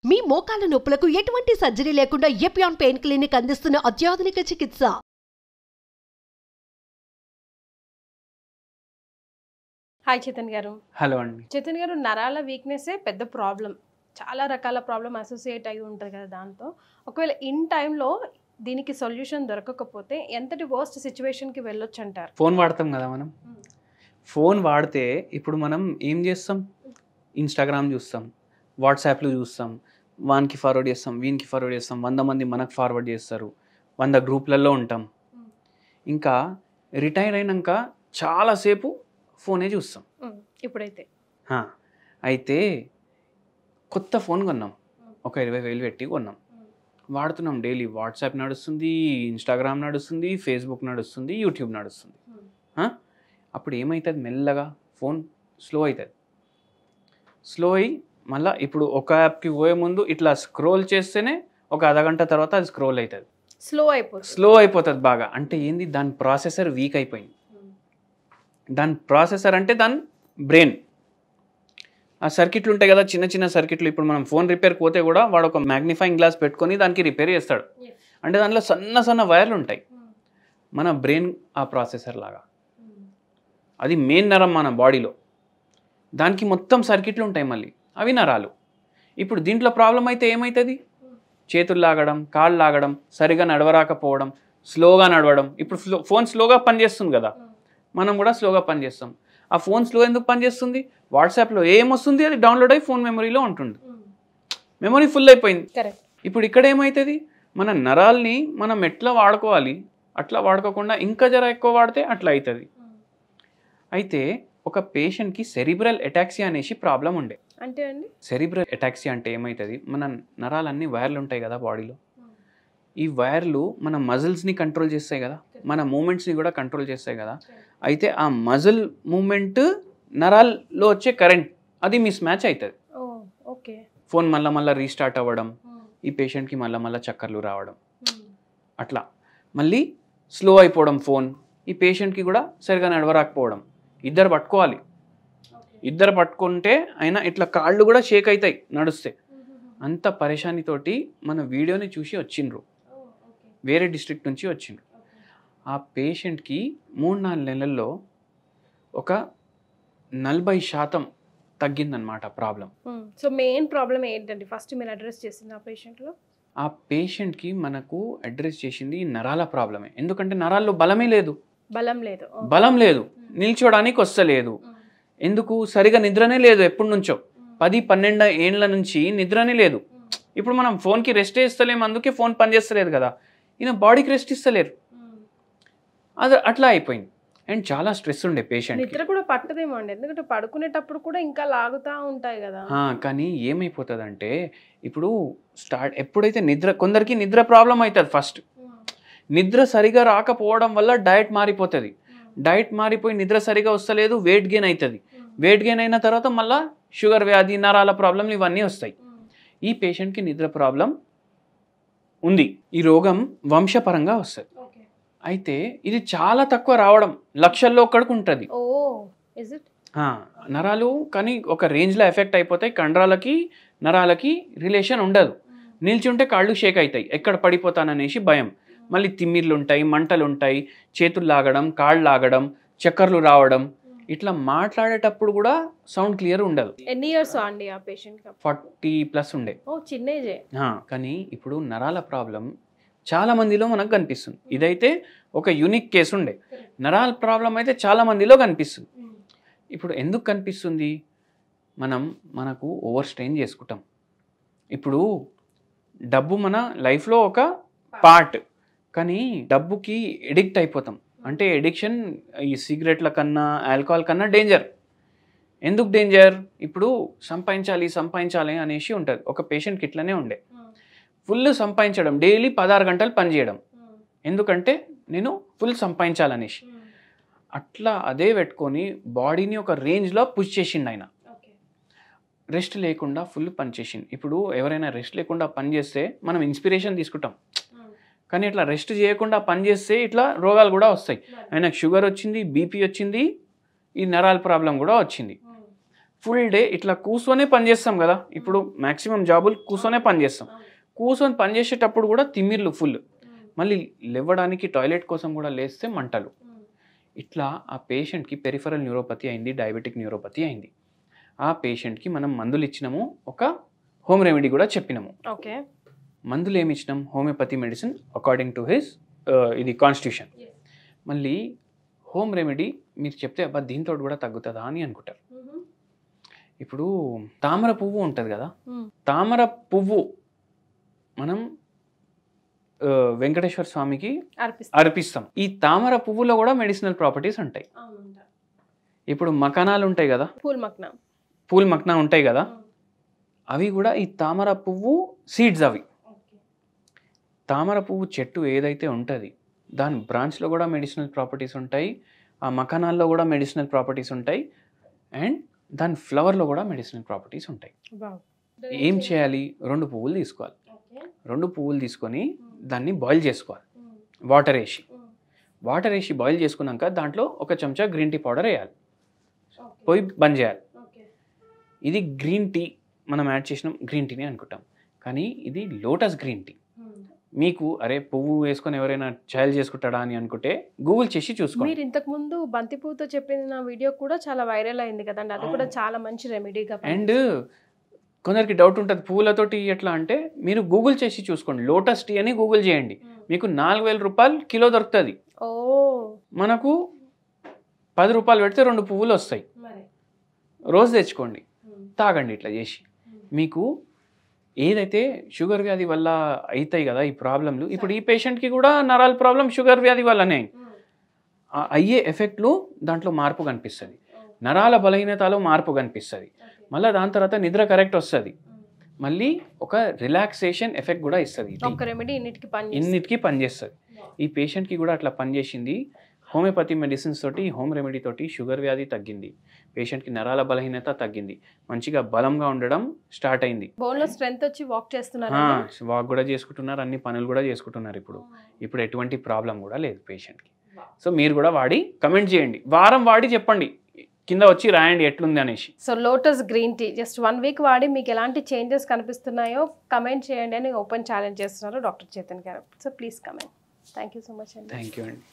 మీ మోకాల నొప్పులకు ఎటువంటి సర్జరీ లేకుండా ఎపియాన్ పెయిన్ క్లినిక్ అందిస్తున్న అత్యాధునిక చికిత్స. హాయ్ చేతన్ గారు. హలో అండి. చేతన్ గారు, నరాల వీక్నెస్ పెద్ద ప్రాబ్లం, చాలా రకాల ప్రాబ్లం అసోసియేట్ అయి ఉంటుంది కదా దాంతో. ఒకవేళ ఇన్ టైంలో దీనికి సొల్యూషన్ దొరకకపోతే ఎంతటి వర్స్ట్ సిచ్యువేషన్కి వెళ్ళొచ్చు అంటారు? ఫోన్ వాడతాం కదా మనం. ఫోన్ వాడితే ఇప్పుడు మనం ఏం చేస్తాం? ఇన్స్టాగ్రామ్ చూస్తాం, వాట్సాప్లో చూస్తాం, వానికి ఫార్వర్డ్ చేస్తాం, వీనికి ఫార్వర్డ్ చేస్తాం, 100 మంది మనకు ఫార్వర్డ్ చేస్తారు, 100 గ్రూప్లలో ఉంటాం. ఇంకా రిటైర్ అయినాక చాలాసేపు ఫోనే చూస్తాం. ఇప్పుడైతే అయితే కొత్త ఫోన్ కొన్నాం, ఒక 20,000 పెట్టి కొన్నాం, వాడుతున్నాం. డైలీ వాట్సాప్ నడుస్తుంది, ఇన్స్టాగ్రామ్ నడుస్తుంది, ఫేస్బుక్ నడుస్తుంది, యూట్యూబ్ నడుస్తుంది. అప్పుడు ఏమవుతుంది? మెల్లగా ఫోన్ స్లో అవుతుంది. స్లో అయ్యి మళ్ళీ ఇప్పుడు ఒక యాప్కి పోయే ముందు ఇట్లా స్క్రోల్ చేస్తేనే ఒక అరగంట తర్వాత అది స్క్రోల్ అవుతుంది, స్లో అయిపోతుంది బాగా. అంటే ఏంది? దాని ప్రాసెసర్ వీక్ అయిపోయింది. దాని ప్రాసెసర్ అంటే దాని బ్రెయిన్. ఆ సర్కిట్లు ఉంటాయి కదా, చిన్న చిన్న సర్కిట్లు. ఇప్పుడు మనం ఫోన్ రిపేర్కి పోతే కూడా వాడు ఒక మ్యాగ్నిఫైయింగ్ గ్లాస్ పెట్టుకొని దానికి రిపేర్ చేస్తాడు. అంటే దాంట్లో సన్న సన్న వైర్లు ఉంటాయి. మన బ్రెయిన్ ఆ ప్రాసెసర్ లాగా, అది మెయిన్ నరం మన బాడీలో. దానికి మొత్తం సర్కిట్లు ఉంటాయి, మళ్ళీ అవి నరాలు. ఇప్పుడు దీంట్లో ప్రాబ్లం అయితే ఏమవుతుంది? చేతులు లాగడం, కాళ్ళు లాగడం, సరిగా నడవరాకపోవడం, స్లోగా నడవడం. ఇప్పుడు ఫోన్ స్లోగా పనిచేస్తుంది కదా, మనం కూడా స్లోగా పనిచేస్తాం. ఆ ఫోన్ స్లో ఎందుకు పనిచేస్తుంది? వాట్సాప్లో ఏమొస్తుంది అది డౌన్లోడ్ అయ్యి ఫోన్ మెమరీలో ఉంటుంది, మెమరీ ఫుల్ అయిపోయింది. ఇప్పుడు ఇక్కడ ఏమవుతుంది? మన నరాల్ని మనం ఎట్లా వాడుకోవాలి అట్లా వాడుకోకుండా ఇంకా జర ఎక్కువ వాడితే అట్లా అవుతుంది. అయితే ఒక పేషెంట్కి సెరిబ్రల్ అటాక్సియా అనేసి ప్రాబ్లం ఉండే. అంటే అండి, సెరిబ్రల్ అటాక్సియా అంటే ఏమవుతుంది? మన నరాలన్నీ వైర్లు ఉంటాయి కదా బాడీలో, ఈ వైర్లు మన మజిల్స్ని కంట్రోల్ చేస్తాయి కదా, మన మూమెంట్స్ని కూడా కంట్రోల్ చేస్తాయి కదా. అయితే ఆ మజిల్ మూమెంట్ నరాల్లో వచ్చే కరెంట్ అది మిస్ మ్యాచ్ అవుతుంది. ఫోన్ మళ్ళీ రీస్టార్ట్ అవ్వడం, ఈ పేషెంట్కి మళ్ళీ చక్కర్లు రావడం, అట్లా మళ్ళీ స్లో అయిపోవడం ఫోన్. ఈ పేషెంట్కి కూడా సరిగా నడవరాకపోవడం. ఇద్దరు పట్టుకోవాలి, ఇద్దరు పట్టుకుంటే అయినా ఇట్లా కాళ్ళు కూడా షేక్ అవుతాయి నడుస్తే. అంత పరేషానితోటి మన వీడియోని చూసి వచ్చిండ్రు, వేరే డిస్ట్రిక్ట్ నుంచి వచ్చిండ్రు. ఆ పేషెంట్కి 3-4 నెలల్లో ఒక 40% తగ్గిందనమాట ప్రాబ్లం. సో మెయిన్ ప్రాబ్లం ఏంటండి ఫస్ట్ మీరు అడ్రస్ చేసింది ఆ పేషెంట్లో? ఆ పేషెంట్కి మనకు అడ్రస్ చేసింది నరాల ప్రాబ్లమే. ఎందుకంటే నరాల్లో బలం లేదు, నిల్చోడానికి వస్తలేదు. ఎందుకు? సరిగా నిద్రనే లేదు. ఎప్పటి నుంచో 10-12 ఏళ్ళ నుంచి నిద్రనే లేదు. ఇప్పుడు మనం ఫోన్కి రెస్ట్ ఇస్తలేము, అందుకే ఫోన్ పనిచేస్తలేదు కదా. ఈయన బాడీకి రెస్ట్ ఇస్తలేరు, అది అట్లా అయిపోయింది. అండ్ చాలా స్ట్రెస్ ఉండే పేషెంట్. నిద్ర కూడా పట్టదేమో అండి, ఎందుకంటే పడుకునేటప్పుడు కూడా ఇంకా లాగుతూ ఉంటాయి కదా. కానీ ఏమైపోతుంది అంటే ఇప్పుడు ఎప్పుడైతే కొందరికి నిద్ర ప్రాబ్లం అవుతుంది. ఫస్ట్ నిద్ర సరిగా రాకపోవడం వల్ల డయట్ మారిపోతుంది. డయట్ మారిపోయి నిద్ర సరిగా వస్తలేదు, వెయిట్ గెయిన్ అవుతుంది. వెయిట్ గెయిన్ అయిన తర్వాత మళ్ళీ షుగర్ వ్యాధి, నరాల ప్రాబ్లంలు ఇవన్నీ వస్తాయి. ఈ పేషెంట్కి నిద్ర ప్రాబ్లం ఉంది. ఈ రోగం వంశపరంగా వస్తుంది. అయితే ఇది చాలా తక్కువ రావడం, లక్షల్లో ఒక్కడికి ఉంటుంది నరాలు. కానీ ఒక రేంజ్లో ఎఫెక్ట్ అయిపోతాయి. కండరాలకి నరాలకి రిలేషన్ ఉండదు. నిల్చుంటే కాళ్ళు షేక్ అవుతాయి, ఎక్కడ పడిపోతాననేసి భయం. మళ్ళీ తిమ్మిర్లు ఉంటాయి, మంటలు ఉంటాయి, చేతులు లాగడం, కాళ్ళు లాగడం, చక్కర్లు రావడం. ఇట్లా మాట్లాడేటప్పుడు కూడా సౌండ్ క్లియర్ ఉండదు. ఎన్ని ఇయర్స్ అండి ఆ పేషెంట్? 40+ ఉండే. చిన్న ఏజే. కానీ ఇప్పుడు నరాల ప్రాబ్లం చాలా మందిలో మనకు కనిపిస్తుంది. ఇదైతే ఒక యూనిక్ కేసు ఉండే. నరాల ప్రాబ్లం అయితే చాలా మందిలో కనిపిస్తుంది. ఇప్పుడు ఎందుకు కనిపిస్తుంది? మనకు ఓవర్ స్ట్రెయిన్ చేసుకుంటాం. ఇప్పుడు డబ్బు మన లైఫ్లో ఒక పార్ట్, కానీ డబ్బుకి ఎడిక్ట్ అయిపోతాం. అంటే ఎడిక్షన్ ఈ సిగరెట్ల కన్నా ఆల్కహాల్ కన్నా డేంజర్. ఎందుకు డేంజర్? ఇప్పుడు సంపాదించాలి అనేసి ఉంటుంది. ఒక పేషెంట్కి ఇట్లనే ఉండే, ఫుల్ సంపాదించడం, డైలీ 16 గంటలు పనిచేయడం. ఎందుకంటే నేను ఫుల్ సంపాదించాలనేసి. అట్లా అదే పెట్టుకొని బాడీని ఒక రేంజ్లో పుష్ చేసిండు ఆయన. రెస్ట్ లేకుండా ఫుల్ పని చేసిండు. ఇప్పుడు ఎవరైనా రెస్ట్ లేకుండా పని చేస్తే మనం ఇన్స్పిరేషన్ తీసుకుంటాం, కానీ ఇట్లా రెస్ట్ చేయకుండా పని చేస్తే ఇట్లా రోగాలు కూడా వస్తాయి. ఆయనకు షుగర్ వచ్చింది, బీపీ వచ్చింది, ఈ నరాల ప్రాబ్లం కూడా వచ్చింది. ఫుల్ డే ఇట్లా కూర్చొనే పని చేస్తాం కదా, ఇప్పుడు మ్యాక్సిమం జాబులు కూర్చొనే పని చేస్తాం. కూర్చొని పని చేసేటప్పుడు కూడా తిమ్మిర్లు ఫుల్, మళ్ళీ లేవడానికి టాయిలెట్ కోసం కూడా లేస్తే మంటలు. ఇట్లా ఆ పేషెంట్కి పెరిఫరల్ న్యూరోపతి అయింది, డయాబెటిక్ న్యూరోపతి అయింది. ఆ పేషెంట్కి మనం మందులు ఇచ్చినాము, ఒక హోమ్ రెమెడీ కూడా చెప్పినాము. ఓకే, మందులు ఏమి ఇచ్చినాం? Homeopathy medicine according to his ఇది కాన్స్టిట్యూషన్. మళ్ళీ హోమ్ రెమెడీ మీరు చెప్తే అబ్బా దీంతో కూడా తగ్గుతుందా అని అనుకుంటారు. ఇప్పుడు తామర పువ్వు ఉంటుంది కదా, తామర పువ్వు మనం వెంకటేశ్వర స్వామికి అర్పిస్తాం. ఈ తామర పువ్వులో కూడా మెడిసినల్ ప్రాపర్టీస్ ఉంటాయి. ఇప్పుడు మకనాలు ఉంటాయి కదా, పూల్ మక్నా ఉంటాయి కదా, అవి కూడా ఈ తామర పువ్వు సీడ్స్. అవి తామర పువ్వు చెట్టు ఏదైతే ఉంటుంది దాని బ్రాంచ్లో కూడా మెడిసినల్ ప్రాపర్టీస్ ఉంటాయి, ఆ మకనాల్లో కూడా మెడిసినల్ ప్రాపర్టీస్ ఉంటాయి, అండ్ దాని ఫ్లవర్లో కూడా మెడిసినల్ ప్రాపర్టీస్ ఉంటాయి. ఏం చేయాలి? 2 పువ్వులు తీసుకోవాలి. 2 పువ్వులు తీసుకొని దాన్ని బాయిల్ చేసుకోవాలి, వాటర్ వేసి బాయిల్ చేసుకున్నాక దాంట్లో 1 చెంచా గ్రీన్ టీ పౌడర్ వేయాలి, పోయి బంద్ చేయాలి. ఇది గ్రీన్ టీ మనం యాడ్ చేసినాం, గ్రీన్ టీని అనుకుంటాం, కానీ ఇది లోటస్ గ్రీన్ టీ. మీకు అరే పువ్వు వేసుకొని ఎవరైనా చాయలు చేసుకుంటాడా అని అనుకుంటే గూగుల్ చేసి చూసుకోండి. మీరు ఇంతకు ముందు బంతి పువ్వుతో చెప్పిన వీడియో కూడా చాలా వైరల్ అయింది కదండి, అది కూడా చాలా మంచి రెమెడీగా. అండ్ కొందరికి డౌట్ ఉంటుంది పువ్వులతో టీ ఎట్లా అంటే, మీరు గూగుల్ చేసి చూసుకోండి, లోటస్ టీ అని గూగుల్ చేయండి, మీకు 4000 రూపాయలు కిలో దొరుకుతుంది. మనకు 10 రూపాయలు పెడితే 2 పువ్వులు వస్తాయి. రోజు తెచ్చుకోండి, తాగండి ఇట్లా చేసి. మీకు ఏదైతే షుగర్ వ్యాధి వల్ల అవుతాయి కదా ఈ ప్రాబ్లంలు, ఇప్పుడు ఈ పేషెంట్కి కూడా నరాల ప్రాబ్లం షుగర్ వ్యాధి వల్లనే అయ్యే ఎఫెక్ట్లు దాంట్లో మార్పు కనిపిస్తుంది, నరాల బలహీనతలో మార్పు కనిపిస్తుంది, మళ్ళీ దాని తర్వాత నిద్ర కరెక్ట్ వస్తుంది, మళ్ళీ ఒక రిలాక్సేషన్ ఎఫెక్ట్ కూడా ఇస్తుంది. ఇన్నిటికీ పనిచేస్తుంది. ఈ పేషెంట్కి కూడా అట్లా పనిచేసింది. హోమియోపతి మెడిసిన్స్ తోటి, హోమ్ రెమెడీ తోటి షుగర్ వ్యాధి తగ్గింది, పేషెంట్కి నరాల బలహీనత తగ్గింది, మంచిగా బలంగా ఉండడం స్టార్ట్ అయింది. వాక్ కూడా చేసుకుంటున్నారు, అన్ని పనులు కూడా చేసుకుంటున్నారు. ఇప్పుడు ఎటువంటి ప్రాబ్లం కూడా లేదు పేషెంట్కి. సో మీరు కూడా వాడి కమెంట్ చేయండి, వారం వాడి చెప్పండి, కింద వచ్చి రాయండి ఎట్లుంది అనేసి. So lotus green tea just 1 week వాడి మీకు ఎలాంటి చేంజెస్ కనిపిస్తున్నాయో కమెంట్ చేయండి అని ఓపెన్ ఛాలెంజ్ చేస్తున్నారు డాక్టర్ చేతన్ గారు. So please comment. Thank you so much అండి. థ్యాంక్ యూ అండి.